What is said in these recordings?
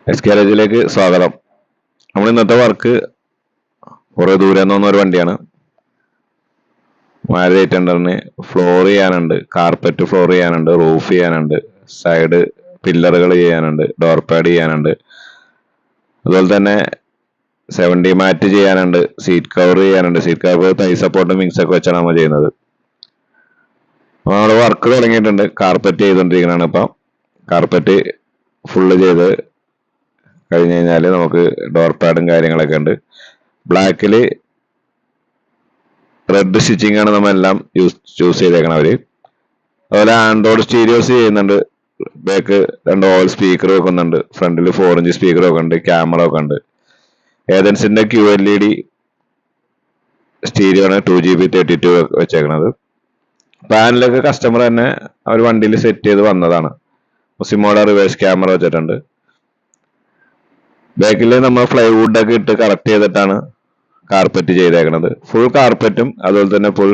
S ഗാരേജിലേക്ക് സ്വാഗതം. നമ്മൾ ഇന്നത്തെ വർക്ക് കുറെ ദൂരെ നിന്ന് വന്ന ഒരു വണ്ടിയാണ്. മാരുതി 800 ഫ്ലോർ ചെയ്യാനുണ്ട്, കാർപ്പറ്റ് ഫ്ലോർ ചെയ്യാനുണ്ട്, റൂഫ് ചെയ്യാനുണ്ട്, സൈഡ് പില്ലറുകൾ ചെയ്യാനുണ്ട്, ഡോർ പാഡ് ചെയ്യാനുണ്ട്, അതുപോലെ തന്നെ 70 മാറ്റ് ചെയ്യാനുണ്ട്, സീറ്റ് കവർ ചെയ്യാനുണ്ട്. സീറ്റ് കവർ തൈ സപ്പോർട്ടും വിങ്സ് ഒക്കെ വെച്ചാണ് നമ്മൾ ചെയ്യുന്നത്. നമ്മൾ വർക്ക് തുടങ്ങിയിട്ടുണ്ട്, കാർപ്പറ്റ് ചെയ്തുകൊണ്ടിരിക്കുന്നതാണ്. ഇപ്പം കാർപ്പറ്റ് ഫുള്ള് ചെയ്ത് കഴിഞ്ഞ് കഴിഞ്ഞാൽ നമുക്ക് ഡോർ പാഡും കാര്യങ്ങളൊക്കെ ഉണ്ട്. ബ്ലാക്കില് റെഡ് സ്റ്റിച്ചിങ് ആണ് നമ്മളെല്ലാം ചൂസ് ചെയ്തേക്കണം അവര്. അതുപോലെ ആൻഡ്രോയിഡ് സ്റ്റീരിയോസ് ചെയ്യുന്നുണ്ട്. ബാക്ക് 2 ഓൾ സ്പീക്കർ വെക്കുന്നുണ്ട്, ഫ്രണ്ടിൽ 4 ഇഞ്ച് സ്പീക്കർ ഒക്കെ ഉണ്ട്, ക്യാമറ ഒക്കെ ഉണ്ട്. ഏതൻസിന്റെ QLED സ്റ്റീരിയോ ആണ് 2GB 32 വെച്ചേക്കണത്. പാനലൊക്കെ കസ്റ്റമർ തന്നെ അവർ വണ്ടിയിൽ സെറ്റ് ചെയ്ത് വന്നതാണ്. സിമോഡ റിവേഴ്സ് ക്യാമറ വെച്ചിട്ടുണ്ട്. ബാക്കിൽ നമ്മൾ ഫ്ലൈവുഡ് ഒക്കെ ഇട്ട് കറക്റ്റ് ചെയ്തിട്ടാണ് കാർപ്പറ്റ് ചെയ്തേക്കണത്. ഫുൾ കാർപ്പറ്റും അതുപോലെ തന്നെ ഫുൾ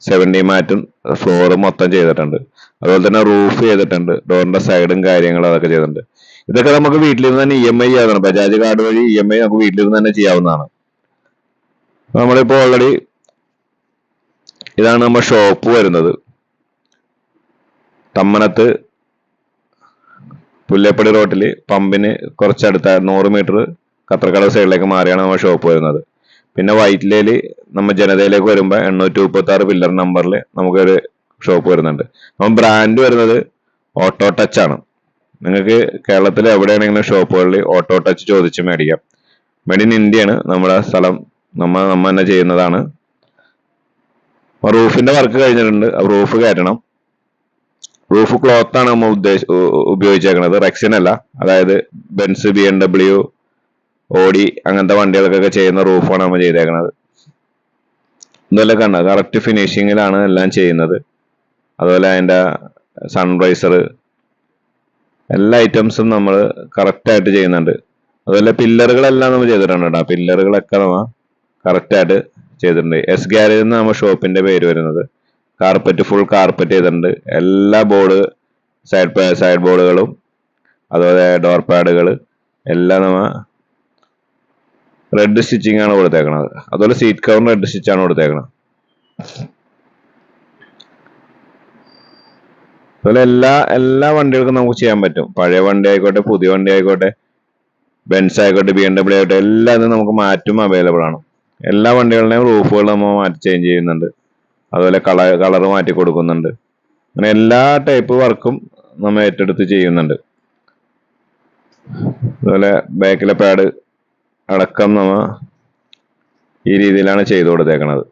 70 മാറ്റും ഫ്ലോറും മൊത്തം ചെയ്തിട്ടുണ്ട്. അതുപോലെ തന്നെ റൂഫ് ചെയ്തിട്ടുണ്ട്, ഡോറിന്റെ സൈഡും കാര്യങ്ങളും അതൊക്കെ ചെയ്തിട്ടുണ്ട്. ഇതൊക്കെ നമുക്ക് വീട്ടിലിരുന്ന് തന്നെ EMI ചെയ്യാവുന്നതാണ്. ബജാജ് കാർഡ് വഴി EMI നമുക്ക് വീട്ടിലിരുന്ന് തന്നെ ചെയ്യാവുന്നതാണ്. നമ്മളിപ്പോ ഓൾറെഡി ഇതാണ് നമ്മുടെ ഷോപ്പ് വരുന്നത്. തമ്മനത്ത് പുല്ലേപ്പടി റോട്ടില് പമ്പിന് കുറച്ചടുത്ത 100 മീറ്റർ കത്രക്കടവ് സൈഡിലേക്ക് മാറിയാണ് നമ്മുടെ ഷോപ്പ് വരുന്നത്. പിന്നെ വൈറ്റ്ലയില് നമ്മൾ ജനതയിലേക്ക് വരുമ്പോൾ 836 പില്ലർ നമ്പറിൽ നമുക്കൊരു ഷോപ്പ് വരുന്നുണ്ട്. അപ്പം ബ്രാൻഡ് വരുന്നത് ഓട്ടോ ടച്ച് ആണ്. നിങ്ങൾക്ക് കേരളത്തിൽ എവിടെയാണെങ്കിലും ഷോപ്പുകളിൽ ഓട്ടോ ടച്ച് ചോദിച്ച് മേടിക്കാം. മെയ്ഡ് ഇൻ ഇന്ത്യ ആണ് നമ്മുടെ സ്ഥലം. നമ്മ തന്നെ ചെയ്യുന്നതാണ്. റൂഫിന്റെ വർക്ക് കഴിഞ്ഞിട്ടുണ്ട്. റൂഫ് കയറ്റണം. റൂഫ് ക്ലോത്ത് ആണ് നമ്മൾ ഉപയോഗിച്ചേക്കുന്നത്, റെക്സിൻ അല്ല. അതായത് ബെൻസ്, BMW, ഓഡി അങ്ങനത്തെ വണ്ടികൾക്കൊക്കെ ചെയ്യുന്ന റൂഫാണ് നമ്മൾ ചെയ്തേക്കുന്നത്. ഇതെല്ലാം കണ്ട കറക്റ്റ് ഫിനിഷിങ്ങിലാണ് എല്ലാം ചെയ്യുന്നത്. അതുപോലെ അതിന്റെ സൺറൈസർ എല്ലാ ഐറ്റംസും നമ്മൾ കറക്റ്റ് ആയിട്ട് ചെയ്യുന്നുണ്ട്. അതുപോലെ പില്ലറുകളെല്ലാം നമ്മൾ ചെയ്തിട്ടുണ്ട് കേട്ടോ. പില്ലറുകളൊക്കെ നമ്മൾ കറക്റ്റ് ആയിട്ട് ചെയ്തിട്ടുണ്ട്. എസ് ഗാരേജ് എന്ന് നമ്മുടെ ഷോപ്പിന്റെ പേര് വരുന്നത്. കാർപ്പറ്റ് ഫുൾ കാർപ്പറ്റ് ചെയ്തിട്ടുണ്ട്. എല്ലാ ബോർഡ് സൈഡ് ബോർഡുകളും അതുപോലെ ഡോർ പാഡുകൾ എല്ലാം നമ്മൾ റെഡ് സ്റ്റിച്ചിങ് ആണ് കൊടുത്തേക്കണത്. അതുപോലെ സീറ്റ് കവറിന് റെഡ് സ്റ്റിച്ച് ആണ് കൊടുത്തേക്കണത്. അതുപോലെ എല്ലാ വണ്ടികൾക്കും നമുക്ക് ചെയ്യാൻ പറ്റും. പഴയ വണ്ടി ആയിക്കോട്ടെ, പുതിയ വണ്ടി ആയിക്കോട്ടെ, ബെൻസ് ആയിക്കോട്ടെ, BMW ആയിക്കോട്ടെ, എല്ലാം നമുക്ക് മാറ്റും അവൈലബിൾ ആണ്. എല്ലാ വണ്ടികളുടെയും റൂഫുകൾ നമ്മൾ മാറ്റി ചേഞ്ച് ചെയ്യുന്നുണ്ട്. അതുപോലെ കളർ മാറ്റി കൊടുക്കുന്നുണ്ട്. അങ്ങനെ എല്ലാ ടൈപ്പ് വർക്കും നമ്മൾ ഏറ്റെടുത്ത് ചെയ്യുന്നുണ്ട്. അതുപോലെ ബാക്കിലെ പാഡ് അടക്കം നമ്മ ഈ രീതിയിലാണ് ചെയ്തു കൊടുത്തേക്കണത്.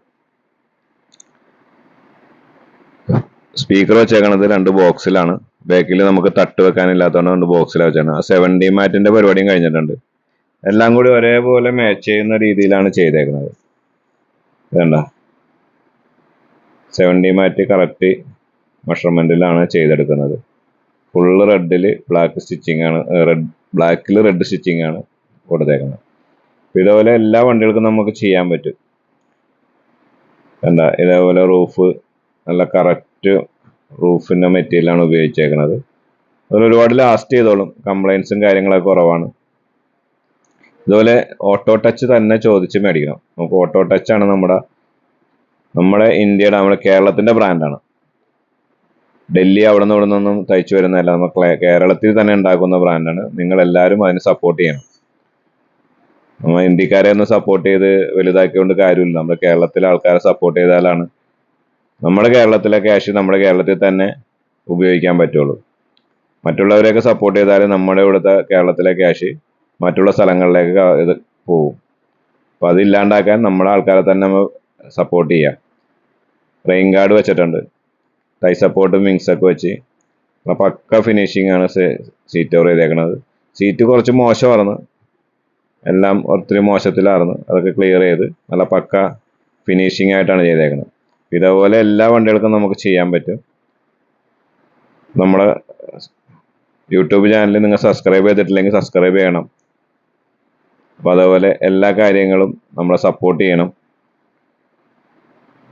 സ്പീക്കർ വെച്ചേക്കണത് 2 ബോക്സിലാണ്. ബാക്കിൽ നമുക്ക് തട്ട് വെക്കാനില്ലാത്തതുകൊണ്ട് 2 ബോക്സിലാണ് വെച്ചേക്കുന്നത്. 70 മാറ്റിന്റെ പരിപാടിയും കഴിഞ്ഞിട്ടുണ്ട്. എല്ലാം കൂടി ഒരേപോലെ മാച്ച് ചെയ്യുന്ന രീതിയിലാണ് ചെയ്തേക്കുന്നത്. വേണ്ട 70 മാറ്റ് കറക്റ്റ് മെഷർമെന്റിലാണ് ചെയ്തെടുക്കുന്നത്. ഫുള്ള് റെഡില് ബ്ലാക്ക് സ്റ്റിച്ചിങ് ആണ്, ബ്ലാക്കിൽ റെഡ് സ്റ്റിച്ചിങ് ആണ് കൊടുത്തേക്കുന്നത്. ഇതേപോലെ എല്ലാ വണ്ടികൾക്കും നമുക്ക് ചെയ്യാൻ പറ്റും. എന്താ ഇതേപോലെ റൂഫ് നല്ല കറക്റ്റ് റൂഫിന്റെ മെറ്റീരിയലാണ് ഉപയോഗിച്ചേക്കുന്നത്. അതുപോലെ ഒരുപാട് ലാസ്റ്റ് ചെയ്തോളും, കംപ്ലൈൻസും കാര്യങ്ങളൊക്കെ കുറവാണ്. ഇതുപോലെ ഓട്ടോ ടച്ച് തന്നെ ചോദിച്ച് മേടിക്കണം. നമുക്ക് ഓട്ടോ ടച്ച് ആണ് നമ്മുടെ ഇന്ത്യയുടെ, നമ്മുടെ കേരളത്തിന്റെ ബ്രാൻഡാണ്. ഡൽഹി അവിടെ നിന്ന് ഇവിടെ നിന്നൊന്നും തയ്ച്ചു വരുന്നതല്ല, നമ്മൾ കേരളത്തിൽ തന്നെ ഉണ്ടാക്കുന്ന ബ്രാൻഡാണ്. നിങ്ങൾ എല്ലാവരും അതിന് സപ്പോർട്ട് ചെയ്യണം. നമ്മൾ ഇന്ത്യക്കാരെ ഒന്ന് സപ്പോർട്ട് ചെയ്ത് വലുതാക്കിക്കൊണ്ട് കാര്യമില്ല. നമ്മുടെ കേരളത്തിലെ ആൾക്കാരെ സപ്പോർട്ട് ചെയ്താലാണ് നമ്മുടെ കേരളത്തിലെ ക്യാഷ് നമ്മുടെ കേരളത്തിൽ തന്നെ ഉപയോഗിക്കാൻ പറ്റുള്ളൂ. മറ്റുള്ളവരെയൊക്കെ സപ്പോർട്ട് ചെയ്താൽ നമ്മുടെ ഇവിടുത്തെ കേരളത്തിലെ ക്യാഷ് മറ്റുള്ള സ്ഥലങ്ങളിലേക്ക് ഇത് പോകും. അപ്പൊ അതില്ലാണ്ടാക്കാൻ നമ്മുടെ ആൾക്കാരെ തന്നെ നമ്മൾ സപ്പോർട്ട് ചെയ്യാം. റെയിൻ ഗാർഡ് വെച്ചിട്ടുണ്ട്, ടൈ സപ്പോർട്ടും വിങ്സ് ഒക്കെ വെച്ച് പക്ക ഫിനിഷിംഗ് ആണ് സീറ്റ് കവർ ചെയ്തേക്കണത്. സീറ്റ് കുറച്ച് മോശമായിരുന്നു, എല്ലാം ഒത്തിരി മോശത്തിലായിരുന്നു. അതൊക്കെ ക്ലിയർ ചെയ്ത് നല്ല പക്ക ഫിനിഷിംഗ് ആയിട്ടാണ് ചെയ്തേക്കുന്നത്. ഇതേപോലെ എല്ലാ വണ്ടികൾക്കും നമുക്ക് ചെയ്യാൻ പറ്റും. നമ്മുടെ യൂട്യൂബ് ചാനൽ നിങ്ങൾ സബ്സ്ക്രൈബ് ചെയ്തിട്ടില്ലെങ്കിൽ സബ്സ്ക്രൈബ് ചെയ്യണം. അപ്പോൾ അതേപോലെ എല്ലാ കാര്യങ്ങളും നമ്മളെ സപ്പോർട്ട് ചെയ്യണം.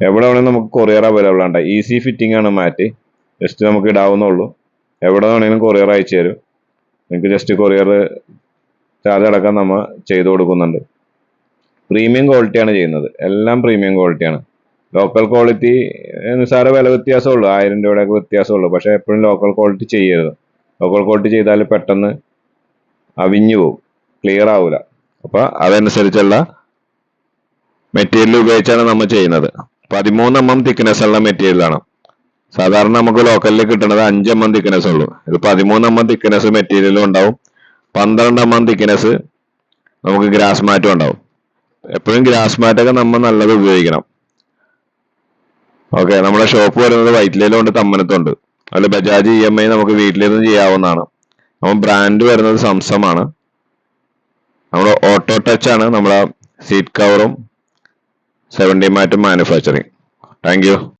എവിടെ വേണമെങ്കിലും നമുക്ക് കൊറിയർ അവൈലബിൾ ആണ്. ഈസി ഫിറ്റിംഗ് ആണ് മാറ്റ്, ജസ്റ്റ് നമുക്ക് ഇടാവുന്നുള്ളൂ. എവിടെ വേണമെങ്കിലും കൊറിയർ അയച്ചു തരും. നിങ്ങൾക്ക് ജസ്റ്റ് കൊറിയർ ചാർജ് അടക്കം നമ്മൾ ചെയ്തു കൊടുക്കുന്നുണ്ട്. പ്രീമിയം ക്വാളിറ്റിയാണ് ചെയ്യുന്നത്, എല്ലാം പ്രീമിയം ക്വാളിറ്റിയാണ്. ലോക്കൽ ക്വാളിറ്റി നിസ്സാര വില വ്യത്യാസമുള്ളൂ, 1000 രൂപയുടെയൊക്കെ വ്യത്യാസമുള്ളൂ. പക്ഷെ എപ്പോഴും ലോക്കൽ ക്വാളിറ്റി ചെയ്യരുത്. ലോക്കൽ ക്വാളിറ്റി ചെയ്താൽ പെട്ടെന്ന് അവിഞ്ഞു പോകും, ക്ലിയർ ആവൂല. അപ്പൊ അതനുസരിച്ചുള്ള മെറ്റീരിയൽ ഉപയോഗിച്ചാണ് നമ്മൾ ചെയ്യുന്നത്. 13 mm തിക്നെസ് ഉള്ള മെറ്റീരിയലാണ്. സാധാരണ നമുക്ക് ലോക്കലിൽ കിട്ടുന്നത് 5 mm തിക്നെസ് ഉള്ളൂ. ഇത് 13 mm തിക്നെസ് മെറ്റീരിയലും ഉണ്ടാവും, 12 mm തിക്നെസ് നമുക്ക് ഗ്രാസ് മാറ്റും ഉണ്ടാവും. എപ്പോഴും ഗ്രാസ് മാറ്റൊക്കെ നമ്മൾ നല്ലത് ഉപയോഗിക്കണം. ഓക്കെ, നമ്മുടെ ഷോപ്പ് വരുന്നത് വൈറ്റിലയിലുണ്ട്, തമ്മനത്തുണ്ട്. അതിൽ ബജാജ് EMI നമുക്ക് വീട്ടിലിരുന്ന് ചെയ്യാവുന്നതാണ്. നമ്മൾ ബ്രാൻഡ് വരുന്നത് സംസമാണ്. നമ്മുടെ ഓട്ടോ ടച്ച് ആണ് നമ്മുടെ സീറ്റ് കവറും 70 മാറ്റും മാനുഫാക്ചറിങ്. Thank you.